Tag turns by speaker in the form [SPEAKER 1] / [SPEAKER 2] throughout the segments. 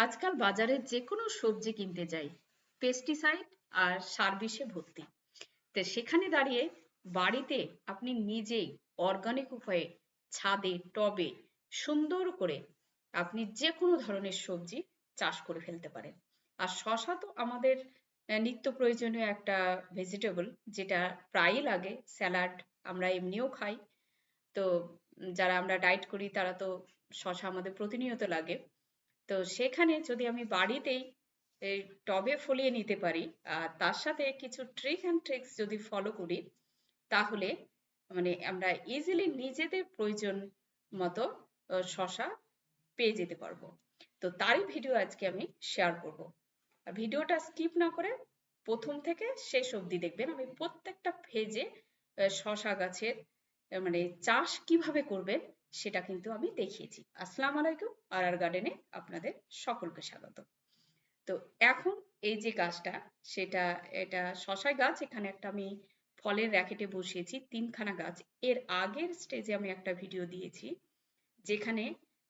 [SPEAKER 1] আজকাল বাজারে যে কোনো সবজি কিনতে যাই, পেস্টিসাইড আর সার বিষে ভর্তি। তো সেখানে দাঁড়িয়ে বাড়িতে আপনি নিজেই অর্গানিক উপায়ে ছাদে টবে সুন্দর করে আপনি যে কোনো ধরনের সবজি চাষ করে ফেলতে পারেন। আর শশা তো আমাদের নিত্য প্রয়োজনীয় একটা ভেজিটেবল, যেটা প্রায়ই লাগে। স্যালাড আমরা এমনিও খাই। তো যারা আমরা ডায়েট করি তারা তো শশা আমাদের প্রতিনিয়ত লাগে। তো সেখানে যদি আমি বাড়িতেই এই টবে ফলিয়ে নিতে পারি আর তার সাথে কিছু ট্রিক অ্যান্ড ট্রিক্স যদি ফলো করি, তাহলে মানে আমরা ইজিলি নিজেদের প্রয়োজন মতো শশা পেয়ে যেতে পারবো। তো তারই ভিডিও আজকে আমি শেয়ার করব। আর ভিডিওটা স্কিপ না করে প্রথম থেকে শেষ অবধি দেখবেন। আমি প্রত্যেকটা পেজে শশা গাছের মানে চাষ কিভাবে করবেন সেটা কিন্তু আমি দেখিয়েছি। আসসালামু আলাইকুম, আর গার্ডেনে আপনাদের সকলকে স্বাগত। তো এখন এই যে গাছটা, সেটা এটা শশা গাছ। এখানে একটা আমি ফলের র্যাকেটে বসিয়েছি তিনখানা গাছ। এর আগের স্টেজে আমি একটা ভিডিও দিয়েছি যেখানে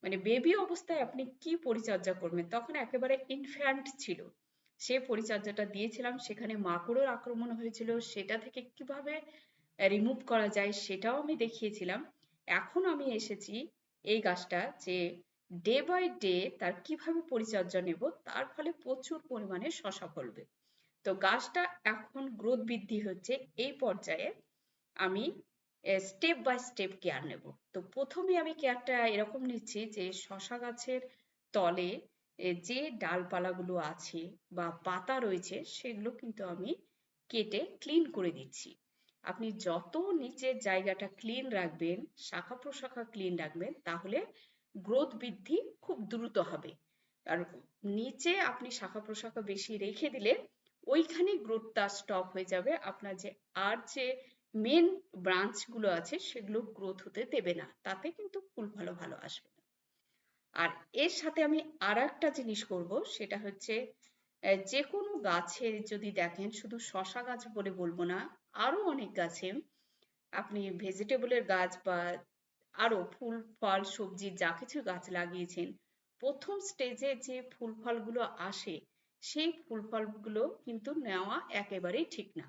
[SPEAKER 1] মানে বেবি অবস্থায় আপনি কি পরিচর্যা করবেন, তখন একেবারে ইনফ্যান্ট ছিল। সে পরিচর্যাটা দিয়েছিলাম, সেখানে মাকড়ের আক্রমণ হয়েছিল, সেটা থেকে কিভাবে রিমুভ করা যায় সেটাও আমি দেখিয়েছিলাম। এখন আমি এসেছি এই গাছটা যে ডে বাই ডে তার কিভাবে পরিচর্যা নেব, তার ফলে প্রচুর পরিমাণে শশা ফলবে। তো গাছটা এখন গ্রোথ বৃদ্ধি হচ্ছে এই পর্যায়ে। আমি স্টেপ বাই স্টেপ কেয়ার নেব। তো প্রথমে আমি কেয়ারটা এরকম নিচ্ছি যে শশা গাছের তলে যে ডালপালাগুলো আছে বা পাতা রয়েছে সেগুলো কিন্তু আমি কেটে ক্লিন করে দিচ্ছি। আপনি যত নিচের জায়গাটা ক্লিন রাখবেন, শাখা প্রশাখা ক্লিন রাখবেন, তাহলে গ্রোথ বৃদ্ধি খুব দ্রুত হবে। আর নিচে আপনি শাখা প্রশাখা বেশি রেখে দিলে ওইখানে গ্রোথটা স্টপ হয়ে যাবে। আপনার যে আর যে মেন ব্রাঞ্চ গুলো আছে সেগুলো গ্রোথ হতে দেবে না, তাতে কিন্তু ফুল ভালো ভালো আসবে না। আর এর সাথে আমি আর একটা জিনিস করব, সেটা হচ্ছে যে কোনো গাছের যদি দেখেন, শুধু শশা গাছ বলে বলবো না, আরো অনেক গাছে আপনি ভেজিটেবলের গাছ বা আরো ফুল ফল সবজি যা কিছু গাছ লাগিয়েছেন, প্রথম স্টেজে যে ফুল ফলগুলো আসে সেই ফুল ফলগুলো কিন্তু নেওয়া একেবারেই ঠিক না।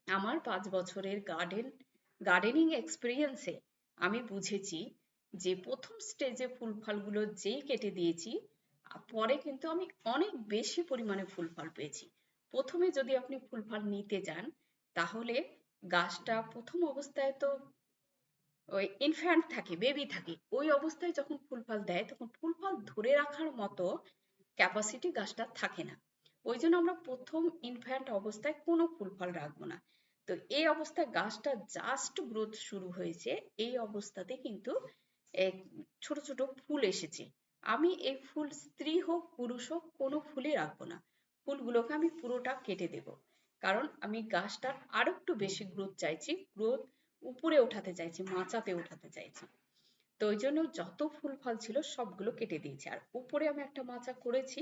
[SPEAKER 1] আমার 5 বছরের গার্ডেনিং এক্সপিরিয়েন্সে আমি বুঝেছি যে প্রথম স্টেজে ফুল ফলগুলো যেই কেটে দিয়েছি, পরে কিন্তু আমি অনেক বেশি পরিমাণে ফুল ফল পেয়েছি। প্রথমে যদি আপনি ফুল ফল নিতে যান, তাহলে গাছটা প্রথম অবস্থায় তো ওই ইনফ্যান্ট থাকে, বেবি থাকে, ওই অবস্থায় যখন ফুল ফল দেয় তখন ফুল ফল ধরে রাখার মতো ক্যাপাসিটি গাছটা থাকে না। ওই জন্য আমরা প্রথম ইনফ্যান্ট অবস্থায় কোনো ফুল ফল রাখবো না। তো এই অবস্থায় গাছটা জাস্ট গ্রোথ শুরু হয়েছে, এই অবস্থাতে কিন্তু ছোট ছোট ফুল এসেছে। আমি এই ফুল স্ত্রী হোক পুরুষ হোক কোনো ফুলই রাখবো না। ফুলগুলোকে আমি পুরোটা কেটে দেব, কারণ আমি গাছটার আরো একটু বেশি গ্রোথ চাইছি। গ্রোথ উপরে ওঠাতে চাইছি, মাচাতে ওঠাতে চাইছি। তো ওই জন্য যত ফুল ফল ছিল সবগুলো কেটে দিয়েছি। আর উপরে আমি একটা মাচা করেছি,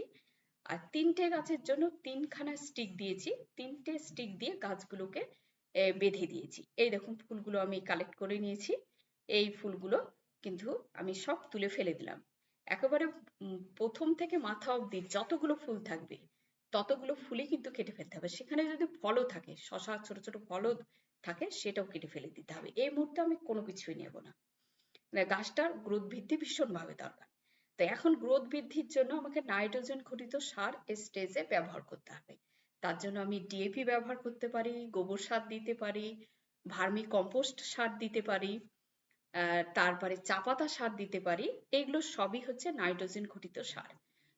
[SPEAKER 1] আর তিনটে গাছের জন্য তিনখানা স্টিক দিয়েছি। তিনটে স্টিক দিয়ে গাছগুলোকে বেঁধে দিয়েছি। এই দেখুন ফুলগুলো আমি কালেক্ট করে নিয়েছি। এই ফুলগুলো কিন্তু আমি সব তুলে ফেলে দিলাম। একেবারে প্রথম থেকে মাথা অবধি যতগুলো ফুল থাকবে ততগুলো ফুলই কিন্তু কেটে ফেলতে হবে। সেখানে যদি ফলও থাকে, শশা ছোট ছোট ফলও থাকে, সেটাও কেটে ফেলে দিতে হবে। এই মুহূর্তে আমি কোনো কিছুই নেব না। মানে গাছটার গ্রোথ বৃদ্ধি ভীষণভাবে দরকার। তো এখন গ্রোথ বৃদ্ধির জন্য আমাকে নাইট্রোজেন ঘটিত সার স্টেজে ব্যবহার করতে হবে। তার জন্য আমি ডিএপি ব্যবহার করতে পারি, গোবর সার দিতে পারি, ভার্মি কম্পোস্ট সার দিতে পারি, তারপরে চা পাতা সার দিতে পারি। এগুলো সবই হচ্ছে নাইট্রোজেন ঘটিত সার।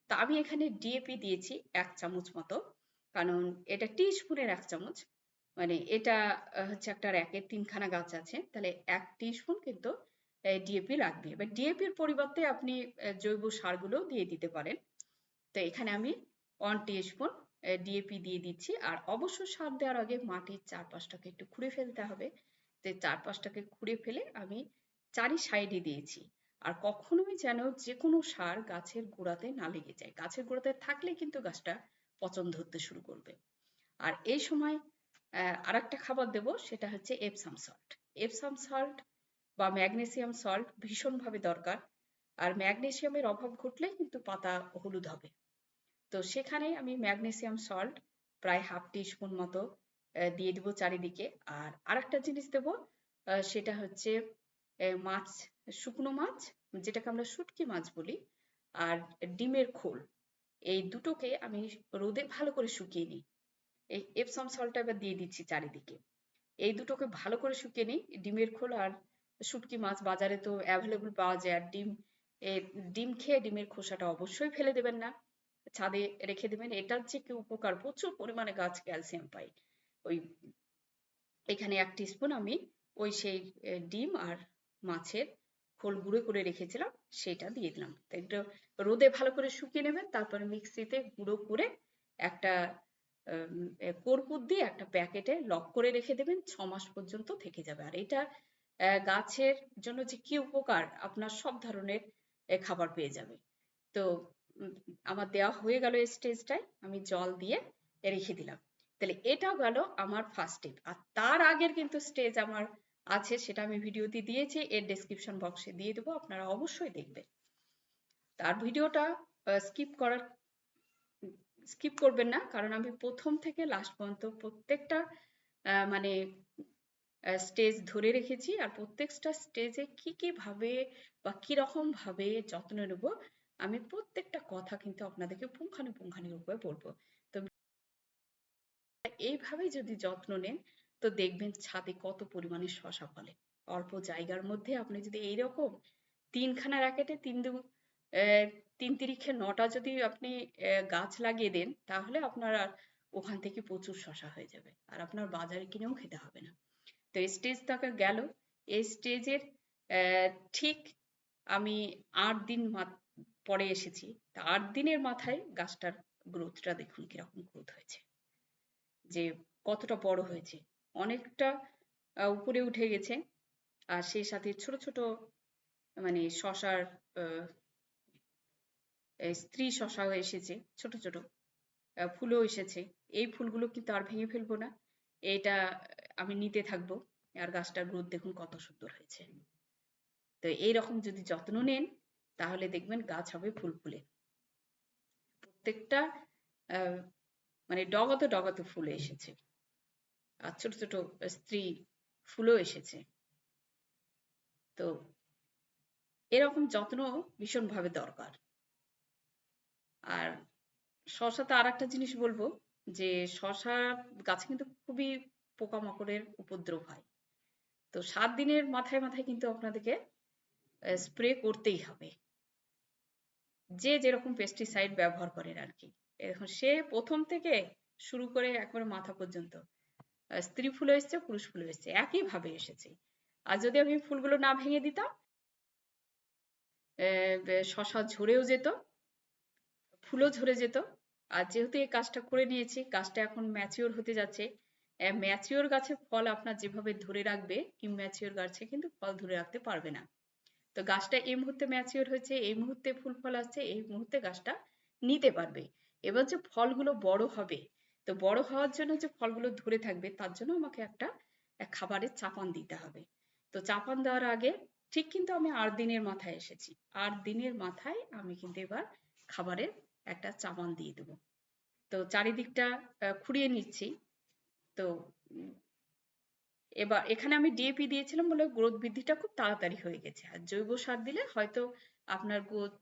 [SPEAKER 1] তো আমি এখানে ডিএপি দিয়েছি 1 চামচ মতো, কারণ এটা টি স্পুনের 1 চামচ। মানে এটা হচ্ছে একটা র্যাকের তিনখানা গাছ আছে, তাহলে 1 টি স্পুন কিন্তু ডিএপি লাগবে। এবার ডিএপির পরিবর্তে আপনি জৈব সারগুলো দিয়ে দিতে পারেন। তো এখানে আমি 1 টি স্পুন ডিএপি দিয়ে দিচ্ছি। আর অবশ্য সার দেওয়ার আগে মাটির চারপাশটাকে একটু খুঁড়ে ফেলতে হবে। তো চারপাশটাকে খুঁড়ে ফেলে আমি চারি সাইডে দিয়েছি। আর কখনোই যেন যে কোনো সার গাছের গোড়াতে না লেগে যায়। গাছের গোড়াতে থাকলে কিন্তু গাছটা পচন ধরতে শুরু করবে। আর এই সময় আর একটা খাবার দেব, সেটা হচ্ছে এপসাম সল্ট। এপসাম সল্ট বা ম্যাগনেসিয়াম সল্ট ভীষণভাবে দরকার। আর ম্যাগনেসিয়ামের অভাব ঘটলে কিন্তু পাতা হলুদ হবে। তো সেখানে আমি ম্যাগনেসিয়াম সল্ট প্রায় হাফ টিস্পুন মতো দিয়ে দিব চারিদিকে। আর আরেকটা জিনিস দেব, সেটা হচ্ছে মাছ, শুকনো মাছ, যেটাকে আমরা শুটকি মাছ বলি, আর ডিমের খোল, এই দুটোকে আমি রোদে ভালো করে শুকিয়ে নিই। এই এপসম সল্টটা এবার দিয়ে দিচ্ছি চারিদিকে। এই দুটোকে ভালো করে শুকিয়ে নিই। ডিমের খোল আর শুটকি মাছ বাজারে তো অ্যাভেলেবল পাওয়া যায়। আর ডিম খেয়ে ডিমের খোসাটা অবশ্যই ফেলে দেবেন না, ছাদে রেখে দেবেন। এটার যে কি উপকার, প্রচুর পরিমাণে গাছ ক্যালসিয়াম পায়। ওই এখানে 1 টিস্পুন আমি ওই সেই ডিম আর মাছের খোল গুঁড়ো করে রেখেছিলাম সেটা দিয়ে দিলাম। তো একটু রোদে ভালো করে শুকিয়ে নেবেন, তারপরে মিক্সিতে গুঁড়ো করে একটা কর্পূর দিয়ে একটা প্যাকেটে লক করে রেখে দেবেন, 6 মাস পর্যন্ত থেকে যাবে। আর এটা গাছের জন্য যে কি উপকার, আপনার সব ধরনের খাবার পেয়ে যাবে। তো আমার দেওয়া হয়ে গেল এই স্টেজটায়, আমি জল দিয়ে রেখে দিলাম। তাহলে এটাও গেল আমার ফার্স্ট স্টেপ। আর তার আগের কিন্তু স্টেজ আমার আছে, সেটা আমি ভিডিওতে দিয়েছি, এর ডেসক্রিপশন বক্সে দিয়ে দেবো, আপনারা অবশ্যই দেখবেন। তার ভিডিওটা স্কিপ করবেন না, কারণ আমি প্রথম থেকে লাস্ট পর্যন্ত প্রত্যেকটা মানে স্টেজ ধরে রেখেছি। আর প্রত্যেকটা স্টেজে কি কি ভাবে বা কি রকম ভাবে যত্ন নেব, আমি প্রত্যেকটা কথা কিন্তু আপনাদেরকে পুঙ্খানুপুঙ্খানুরূপে বলবো। তো এইভাবে যদি যত্ন নেন, তো দেখবেন ছাদে কত পরিমাণে শশা ফলে। অল্প জায়গার মধ্যে আপনি যদি এইরকম 3খানা র্যাকেটে 3 তিরিখে 9টা যদি আপনি গাছ লাগিয়ে দেন, তাহলে আপনার আর ওখান থেকে প্রচুর শশা হয়ে যাবে, আর আপনার বাজারে কিনেও খেতে হবে না। তো এই স্টেজটাকে গেল। এই স্টেজের ঠিক আমি 8 দিন পরে এসেছি। তা 8 দিনের মাথায় গাছটার গ্রোথটা দেখুন কিরকম গ্রোথ হয়েছে, যে কতটা বড় হয়েছে, অনেকটা উপরে উঠে গেছে। আর সেই সাথে ছোট ছোট মানে শশার স্ত্রী শশাও এসেছে, ছোট ছোট ফুলও এসেছে। এই ফুলগুলো কিন্তু আর ভেঙে ফেলবো না, এটা আমি নিতে থাকবো। আর গাছটার গ্রোথ দেখুন কত সুন্দর হয়েছে। তো এইরকম যদি যত্ন নেন, তাহলে দেখবেন গাছ হবে ফুল ফুলে। প্রত্যেকটা মানে ডগাতে ডগাতে ফুল এসেছে, আর ছোট ছোট স্ত্রী ফুলও এসেছে। তো এরকম যত্ন ভীষণভাবে দরকার। আর শশাতে আর একটা জিনিস বলবো, যে শশা গাছে কিন্তু খুবই পোকামাকড়ের উপদ্রব হয়। তো 7 দিনের মাথায় মাথায় কিন্তু আপনাদেরকে স্প্রে করতেই হবে, যে যেরকম পেস্টিসাইড ব্যবহার করেন আর কি। এখন সে প্রথম থেকে শুরু করে একবারে মাথা পর্যন্ত স্ত্রী ফুল এসছে, পুরুষ ফুল এসছে, একই ভাবে এসেছে। আর যদি আমি ফুলগুলো না ভেঙে দিতাম, শশা ঝরেও যেত, ফুলও ঝরে যেত। আর যেহেতু এই কাজটা করে নিয়েছি, গাছটা এখন ম্যাচিওর হতে যাচ্ছে। ম্যাচিওর গাছে ফল আপনার যেভাবে ধরে রাখবে, ইম্যাচিওর গাছে কিন্তু ফল ধরে রাখতে পারবে না। তো গাছটা এই মুহূর্তে ম্যাচিওর হয়েছে, এই মুহূর্তে ফুল ফল আসছে, এই মুহূর্তে গাছটা নিতে পারবে। এবার যে ফলগুলো বড় হবে, তো বড় হওয়ার জন্য যে ফলগুলো ধরে থাকবে, তার জন্য আমাকে একটা খাবারের চাপান দিতে হবে। তো চাপান দেওয়ার আগে ঠিক কিন্তু আমি 8 দিনের মাথায় এসেছি। 8 দিনের মাথায় আমি কিন্তু এবার খাবারের একটা চাপান দিয়ে দেবো। তো চারিদিকটা খুঁড়িয়ে নিচ্ছি। তো এবার এখানে আমি ডিএপি দিয়েছিলাম বলে গ্রোথ বৃদ্ধিটা খুব তাড়াতাড়ি হয়ে গেছে। আর জৈব সার দিলে হয়তো আপনার গ্রোথ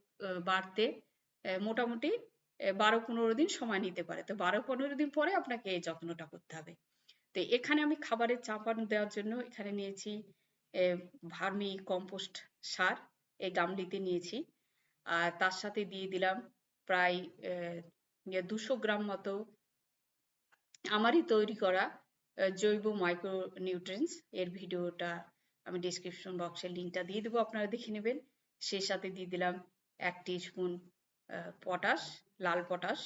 [SPEAKER 1] বাড়তে মোটামুটি 12-15 দিন সময় নিতে পারে। তো 12-15 দিন পরে আপনাকে এই যত্নটা করতে হবে। তো এখানে আমি খাবারের চাপান দেওয়ার জন্য এখানে নিয়েছি ভার্মি কম্পোস্ট সার, এই গামলিতে নিয়েছি। আর তার সাথে দিয়ে দিলাম প্রায় 200 গ্রাম মতো আমারই তৈরি করা জৈব মাইক্রো নিউট্রিয়েন্টস, এর ভিডিওটা আমি ডেসক্রিপশন বক্সে লিঙ্কটা দিয়ে দেবো, আপনারা দেখে নেবেন। সেই সাথে দিয়ে দিলাম 1 টিস্পুন পটাশ, লাল পটাশ,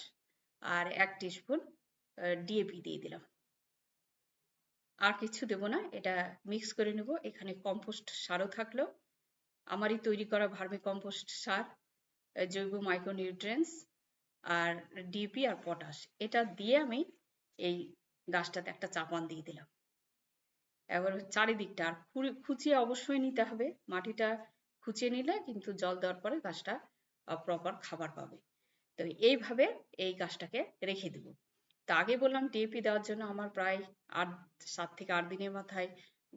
[SPEAKER 1] আর 1 টিস্পুন ডিএপি দিয়ে দিলাম। আর কিছু দেব না, এটা মিক্স করে নেব। এখানে কম্পোস্ট সারও থাকলো, আমারই তৈরি করা ভার্মি কম্পোস্ট সার, জৈব মাইক্রো নিউট্রিয়েন্টস, আর ডিএপি আর পটাশ, এটা দিয়ে আমি এই গাছটাতে একটা চাপান দিয়ে দিলাম। এবার চারিদিকটা আর খুঁচিয়ে অবশ্যই নিতে হবে, মাটিটা খুঁচিয়ে নিলে কিন্তু জল দেওয়ার পরে গাছটা প্রপার খাবার পাবে। তো এইভাবে এই গাছটাকে রেখে দেবো। তা আগে বললাম ডিএপি দেওয়ার জন্য আমার প্রায় 7 থেকে 8 দিনের মাথায়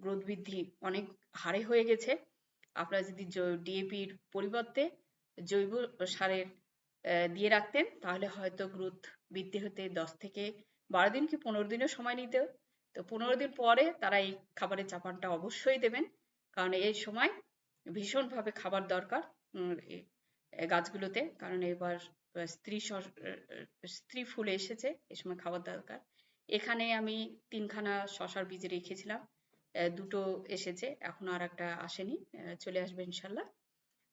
[SPEAKER 1] গ্রোথ বৃদ্ধি অনেক হারে হয়ে গেছে। আপনারা যদি ডিএপির পরিবর্তে জৈব সারের দিয়ে রাখতেন তাহলে হয়তো গ্রোথ বৃদ্ধি হতে 10 থেকে 12 দিন কি 15 দিনও সময় নিত। তো 15 দিন পরে তারা এই খাবারের চাপানটা অবশ্যই দেবেন, কারণ এই সময় ভীষণভাবে খাবার দরকার গাছগুলোতে, কারণ এবার স্ত্রী ফুল এসেছে, এই সময় খাবার দরকার। এখানে আমি 3খানা শশার বীজ রেখেছিলাম, 2টো এসেছে, এখন আর একটা আসেনি, চলে আসবে ইনশাল্লাহ।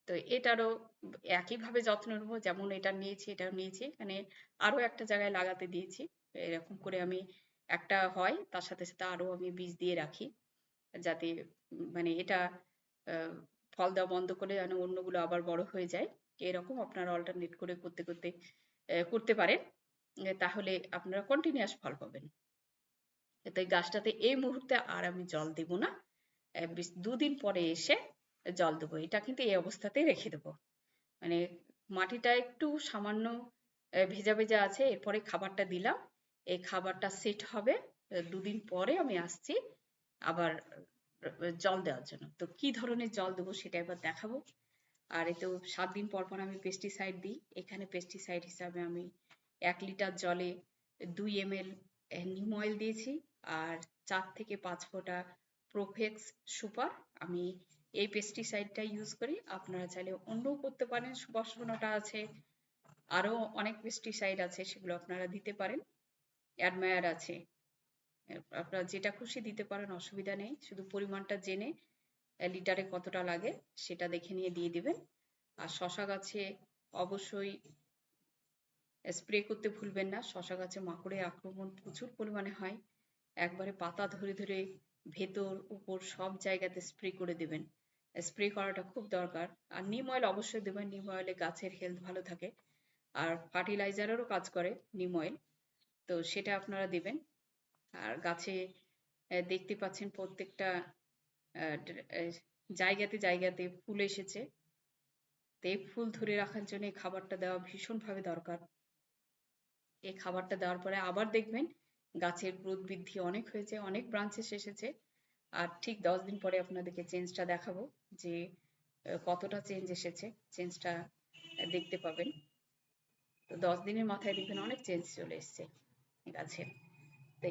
[SPEAKER 1] তো এটারও একইভাবে যত্ন নেবো, যেমন এটা নিয়েছি এটাও নিয়েছি, এখানে আরো একটা জায়গায় লাগাতে দিয়েছি। এরকম করে আমি একটা হয় তার সাথে সাথে আরো আমি বীজ দিয়ে রাখি, যাতে মানে এটা ফল দেওয়া বন্ধ করে যেন অন্যগুলো আবার বড় হয়ে যায়। এরকম আপনারা অল্টারনেট করে করতে করতে করতে পারেন, তাহলে আপনারা কন্টিনিউয়াস ফল পাবেন। তো এই গাছটাতে এই মুহূর্তে আর আমি জল দেব না, 2 দিন পরে এসে জল দেবো। এটা কিন্তু এই অবস্থাতেই রেখে দেবো, মানে মাটিটা একটু সামান্য ভেজা ভেজা আছে, এরপরে খাবারটা দিলাম, এই খাবারটা সেট হবে, 2 দিন পরে আমি আসছি আবার জল দেওয়ার জন্য। তো কি ধরনের জল দেবো সেটা এবার দেখাবো। আর এই তো 7 দিন পর পর আমি পেস্টিসাইড দিই। এখানে পেস্টিসাইড হিসাবে আমি 1 লিটার জলে 2 ml নিম অয়েল দিয়েছি, আর 4 থেকে 5 ফোঁটা প্রোফেক্স সুপার। আমি এই পেস্টিসাইডটা ইউজ করি, আপনারা চাইলে অন্যও করতে পারেন। সুবাসনাটা আছে, আরো অনেক পেস্টিসাইড আছে, সেগুলো আপনারা দিতে পারেন। অ্যাডমায়ার আছে, আপনারা যেটা খুশি দিতে পারেন, অসুবিধা নেই। শুধু পরিমাণটা জেনে লিটারে কতটা লাগে সেটা দেখে নিয়ে দিয়ে দিবেন। আর শশা গাছে অবশ্যই স্প্রে করতে ভুলবেন না, শশা গাছে মাকড়ের আক্রমণ প্রচুর পরিমাণে হয়। একবারে পাতা ধরে ধরে ভেতর উপর সব জায়গাতে স্প্রে করে দেবেন, স্প্রে করাটা খুব দরকার। আর নিম অয়েল অবশ্যই দেবেন, নিম অয়েলে গাছের হেলথ ভালো থাকে, আর ফার্টিলাইজারেরও কাজ করে নিম অয়েল, তো সেটা আপনারা দেবেন। আর গাছে দেখতে পাচ্ছেন প্রত্যেকটা জায়গাতে জায়গাতে ফুল এসেছে, তো এই ফুল ধরে রাখার জন্য এই খাবারটা দেওয়া ভীষণভাবে দরকার। এই খাবারটা দেওয়ার পরে আবার দেখবেন গাছের গ্রোথ বৃদ্ধি অনেক হয়েছে, অনেক ব্রাঞ্চেস এসেছে। আর ঠিক 10 দিন পরে আপনাদেরকে চেঞ্জটা দেখাবো যে কতটা চেঞ্জ এসেছে, চেঞ্জটা দেখতে পাবেন। তো 10 দিনের মাথায় দেখবেন অনেক চেঞ্জ চলে এসছে গাছে। তো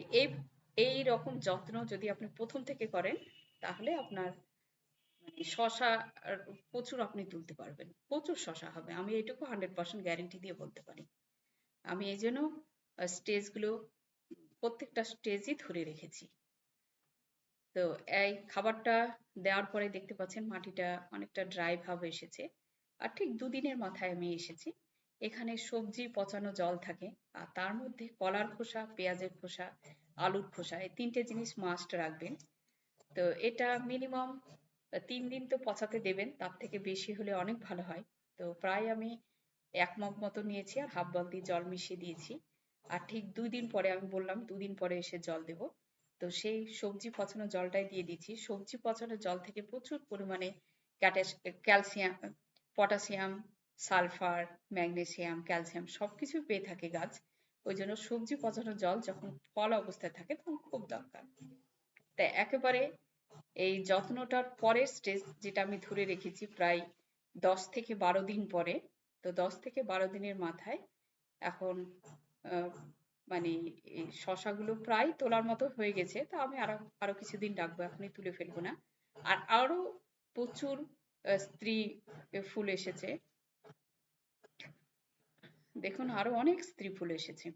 [SPEAKER 1] এই রকম যত্ন যদি আপনি প্রথম থেকে করেন তাহলে আপনার মানে শশা প্রচুর আপনি তুলতে পারবেন, প্রচুর শশা হবে, আমি এটুকু 100% গ্যারেন্টি দিয়ে বলতে পারি। আমি এই জন্য স্টেজগুলো প্রত্যেকটা স্টেজই ধরে রেখেছি। তো এই খাবারটা দেওয়ার পরে দেখতে পাচ্ছেন মাটিটা অনেকটা ড্রাই ভাব এসেছে, আর ঠিক 2 দিনের মাথায় আমি এসেছি। এখানে সবজি পচানো জল থাকে, আর তার মধ্যে কলার খোসা, পেঁয়াজের খোসা, আলুর খোসা, এই 3টে জিনিস মাস্ট রাখবেন। তো এটা মিনিমাম 3 দিন তো পচাতে দেবেন, তার থেকে বেশি হলে অনেক ভালো হয়। তো প্রায় আমি 1 মগ মতো নিয়েছি, আর হাফ বালতি জল মিশিয়ে দিয়েছি। আর ঠিক 2 দিন পরে, আমি বললাম 2 দিন পরে এসে জল দেব, তো সেই সবজি পচানো জলটাই দিয়ে দিচ্ছি। সবজি পচানো জল থেকে প্রচুর পরিমাণে calcium, potassium, sulphur, magnesium, calcium সবকিছু পেয়ে থাকে গাছ। ওই জন্য সবজি পচানো জল যখন ফল অবস্থায় থাকে তখন খুব দরকার। তাই একেবারে এই যত্নটার পরের স্টেজ যেটা আমি ধরে রেখেছি প্রায় 10 থেকে 12 দিন পরে। তো 10 থেকে 12 দিনের মাথায় এখন মানে এই শশাগুলো প্রায় তোলার মতো হয়ে গেছে, তো আমি আরো আরো কিছুদিন রাখবো, এখনই তুলে ফেলবো না। আর আরো প্রচুর স্ত্রী ফুল এসেছে, দেখুন আরো অনেক স্ত্রী ফুল এসেছে।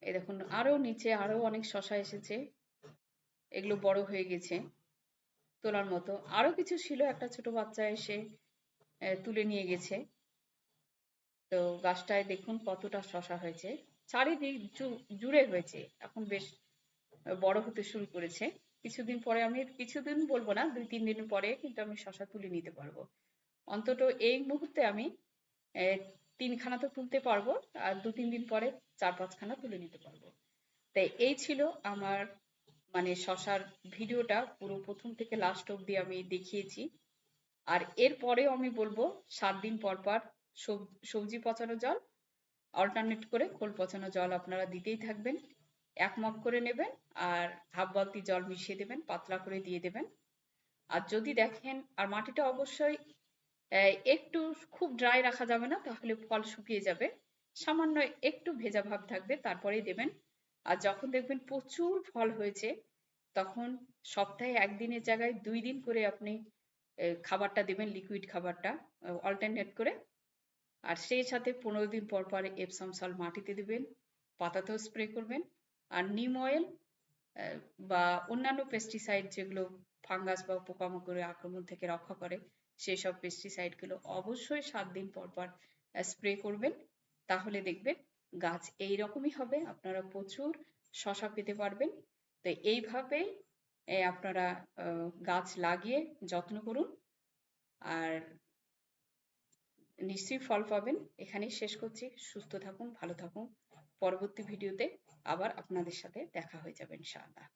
[SPEAKER 1] এই দেখুন আরো নিচে আরো অনেক শশা এসেছে, এগুলো বড় হয়ে গেছে তোলার মতো। আরো কিছু ছিল, একটা ছোট বাচ্চা এসে তুলে নিয়ে গেছে। তো গাছটায় দেখুন কতটা শশা হয়েছে, চারিদিক জুড়ে হয়েছে, এখন বেশ বড় হতে শুরু করেছে। কিছুদিন পরে, আমি কিছুদিন বলবো না, 2-3 দিন পরে কিন্তু আমি শশা তুলে নিতে পারবো। অন্তত এই মুহূর্তে আমি 3খানা তো তুলতে পারবো, আর 2-3 দিন পরে 4-5খানা তুলে নিতে পারবো। তাই এই ছিল আমার মানে শশার ভিডিওটা পুরো প্রথম থেকে লাস্ট অব্দি আমি দেখিয়েছি। আর এরপরেও আমি বলবো 7 দিন পর পর সবজি পচানো জল অল্টারনেট করে খোল পচানো জল আপনারা দিতেই থাকবেন। 1 মগ করে নেবেন আর হাফ বালতি জল মিশিয়ে দেবেন, পাতলা করে দিয়ে দেবেন। আর যদি দেখেন, আর মাটিটা অবশ্যই একটু খুব ড্রাই রাখা যাবে না, তাহলে ফল শুকিয়ে যাবে। সামান্য একটু ভেজা ভাব থাকবে, তারপরেই দেবেন। আর যখন দেখবেন প্রচুর ফল হয়েছে, তখন সপ্তাহে 1 দিনের জায়গায় 2 দিন করে আপনি খাবারটা দেবেন, লিকুইড খাবারটা অল্টারনেট করে। আর সেই সাথে 15 দিন পর পর এপসাম সল্ট মাটিতে দিবেন, পাতাতেও স্প্রে করবেন। আর নিম অয়েল বা অন্যান্য পেস্টিসাইড যেগুলো ফাঙ্গাস বা পোকামাকড়ের আক্রমণ থেকে রক্ষা করে, সেই সব পেস্টিসাইড গুলো অবশ্যই 7 দিন পর পর স্প্রে করবেন। তাহলে দেখবেন গাছ এইরকমই হবে, আপনারা প্রচুর শশা পেতে পারবেন। তো এইভাবে আপনারা গাছ লাগিয়ে যত্ন করুন, আর নিশ্চয়ই ফল পাবেন। এখানেই শেষ করছি। সুস্থ থাকুন, ভালো থাকুন। পরবর্তী ভিডিওতে আবার আপনাদের সাথে দেখা হয়ে যাবে ইনশাআল্লাহ।